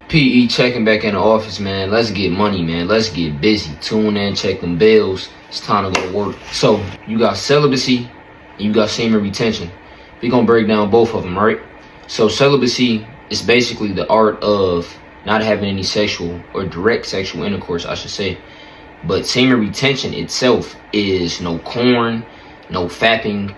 PE checking back in the office, man. Let's get money, man. Let's get busy. Tune in, check them bills. It's time to go to work. So, you got celibacy and you got semen retention. We're going to break down both of them, right? So, celibacy is basically the art of not having any sexual or direct sexual intercourse, I should say. But semen retention itself is no corn, no fapping,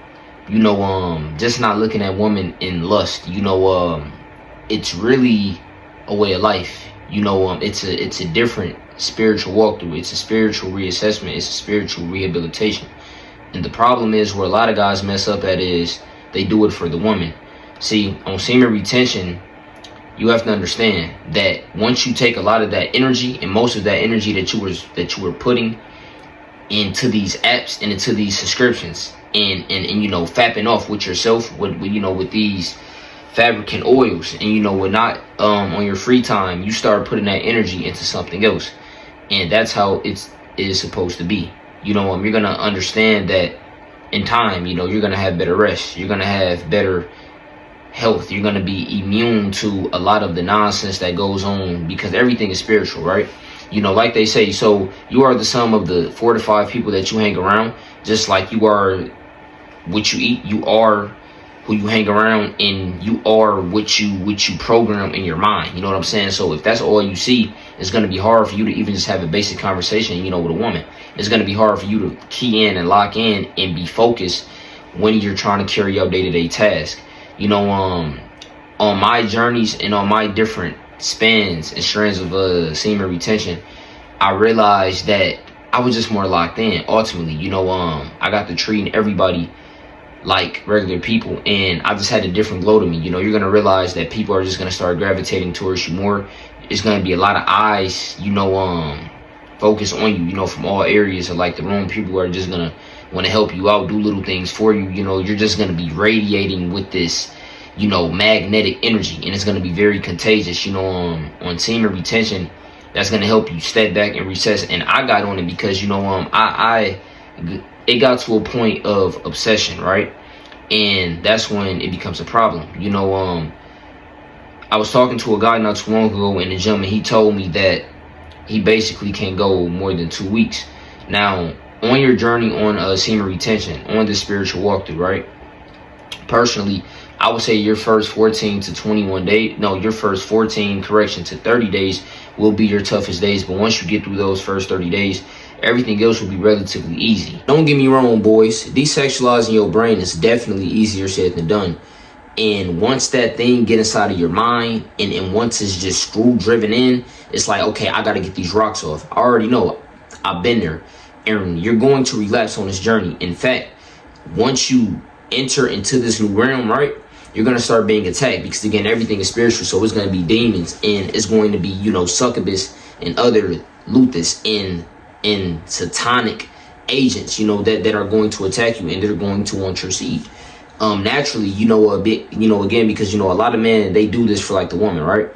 just not looking at women in lust. It's really a way of life. It's a different spiritual walkthrough. It's a spiritual reassessment. It's a spiritual rehabilitation. And the problem is where a lot of guys mess up at is they do it for the woman. See, on semen retention, you have to understand that once you take a lot of that energy and most of that energy that you were putting into these apps and into these subscriptions and fapping off with yourself with these fabricant oils and with not on your free time, you start putting that energy into something else. And that's how it is supposed to be. You're gonna understand that in time, you're gonna have better rest, you're gonna have better health, you're gonna be immune to a lot of the nonsense that goes on, because everything is spiritual, right? Like they say, so you are the sum of the 4 to 5 people that you hang around. Just like you are what you eat, you are who you hang around, and you are what you program in your mind. You know what I'm saying? So if that's all you see, it's going to be hard for you to even just have a basic conversation, with a woman. It's going to be hard for you to key in and lock in and be focused when you're trying to carry out day-to-day tasks. On my journeys and on my different spans and strands of semen retention, I realized that I was just more locked in. Ultimately, I got to treating everybody like regular people, and I just had a different glow to me. You're gonna realize that people are just gonna start gravitating towards you more. It's gonna be a lot of eyes, focus on you, from all areas of like the room. People are just gonna want to help you out, do little things for you. You're just gonna be radiating with this, magnetic energy, and it's gonna be very contagious. On semen retention, that's gonna help you step back and recess. And I got on it because it got to a point of obsession, right? And that's when it becomes a problem. I was talking to a guy not too long ago in the gym, and he told me that he basically can't go more than 2 weeks. Now, on your journey on semen retention, on this spiritual walkthrough, right? Personally, I would say your first 14 to 21 days, your first 14 to 30 days will be your toughest days. But once you get through those first 30 days, everything else will be relatively easy. Don't get me wrong, boys. Desexualizing your brain is definitely easier said than done. And once that thing get inside of your mind, and once it's just screw driven in, it's like, okay, I got to get these rocks off. I already know. I've been there. And you're going to relapse on this journey. In fact, once you enter into this new realm, right, you're going to start being attacked, because again, everything is spiritual. So it's going to be demons, and it's going to be, succubus and other luthus and satanic agents, that are going to attack you, and they're going to want your seed. Naturally, a bit, again, because, a lot of men, they do this for like the woman, right?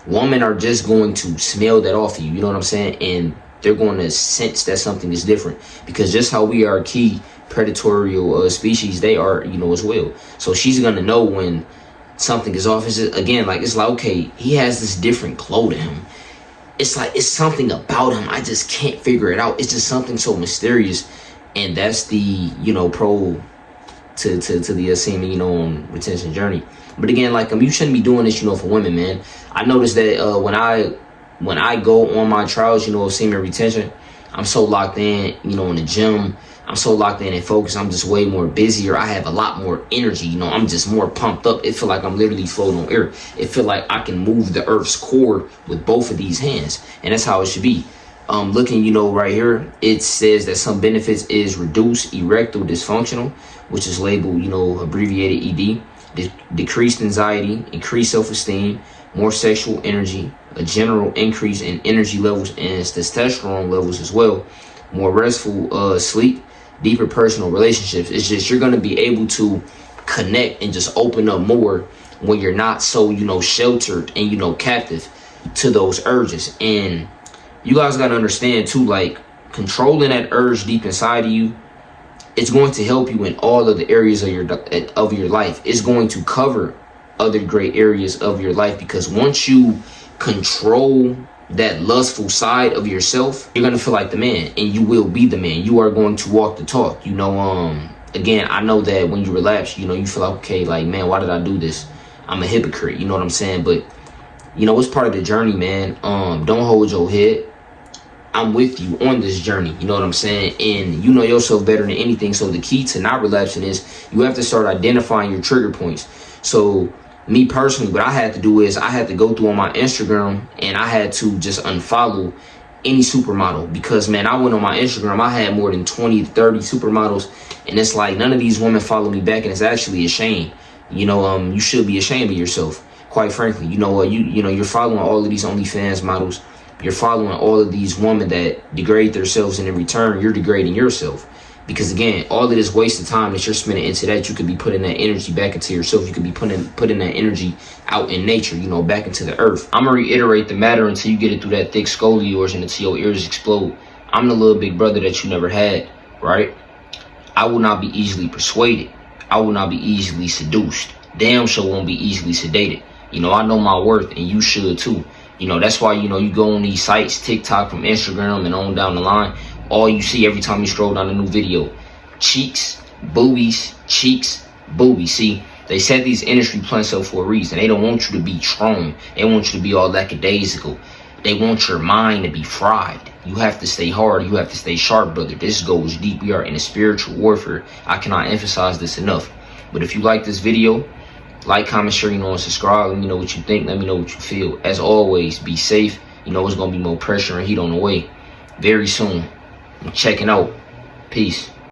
Women are just going to smell that off of you, you know what I'm saying? And they're going to sense that something is different, because just how we are key predatorial species, they are, as well. So she's going to know when something is off. It's like, okay, he has this different glow to him. It's like, it's something about him. I just can't figure it out. It's just something so mysterious. And that's the, pro to the semen, retention journey. But again, like, you shouldn't be doing this, for women, man. I noticed that when I go on my trials, of semen retention, I'm so locked in, in the gym. I'm so locked in and focused. I'm just way more busier. I have a lot more energy. I'm just more pumped up. It feel like I'm literally floating on air. It feel like I can move the earth's core with both of these hands. And that's how it should be. Looking, right here, it says that some benefits is reduced erectile dysfunctional, which is labeled, abbreviated ED, decreased anxiety, increased self-esteem, more sexual energy, a general increase in energy levels and testosterone levels as well, more restful sleep, deeper personal relationships. It's just, you're going to be able to connect and just open up more when you're not so, sheltered and, captive to those urges. And you guys got to understand too, like, controlling that urge deep inside of you, it's going to help you in all of the areas of your life. It's going to cover other great areas of your life, because once you control that lustful side of yourself, you're gonna feel like the man, and you will be the man. You are going to walk the talk. Again, I know that when you relapse, you feel like, okay, like, man, why did I do this? I'm a hypocrite, you know what I'm saying? But it's part of the journey, man. Don't hold your head. I'm with you on this journey, you know what I'm saying? And you know yourself better than anything. So the key to not relapsing is you have to start identifying your trigger points. So me personally, what I had to do is I had to go through on my Instagram and I had to just unfollow any supermodel, because, man, I went on my Instagram, I had more than 20, 30 supermodels, and it's like none of these women follow me back, and it's actually a shame. You should be ashamed of yourself, quite frankly. You're following all of these OnlyFans models. You're following all of these women that degrade themselves, and in return, you're degrading yourself. Because, again, all of this wasted time that you're spending into that, you could be putting that energy back into yourself. You could be putting that energy out in nature, back into the earth. I'm going to reiterate the matter until you get it through that thick skull of yours and until your ears explode. I'm the little big brother that you never had, right? I will not be easily persuaded. I will not be easily seduced. Damn sure won't be easily sedated. I know my worth, and you should too. That's why, you go on these sites, TikTok, from Instagram and on down the line, all you see every time you scroll down a new video, cheeks, boobies, cheeks, boobies. See, they set these industry plans up for a reason. They don't want you to be strong. They want you to be all lackadaisical. They want your mind to be fried. You have to stay hard. You have to stay sharp, brother. This goes deep. We are in a spiritual warfare. I cannot emphasize this enough. But if you like this video, like, comment, share, and subscribe. Let me know what you think. Let me know what you feel. As always, be safe. It's going to be more pressure and heat on the way very soon. I'm checking out. Peace.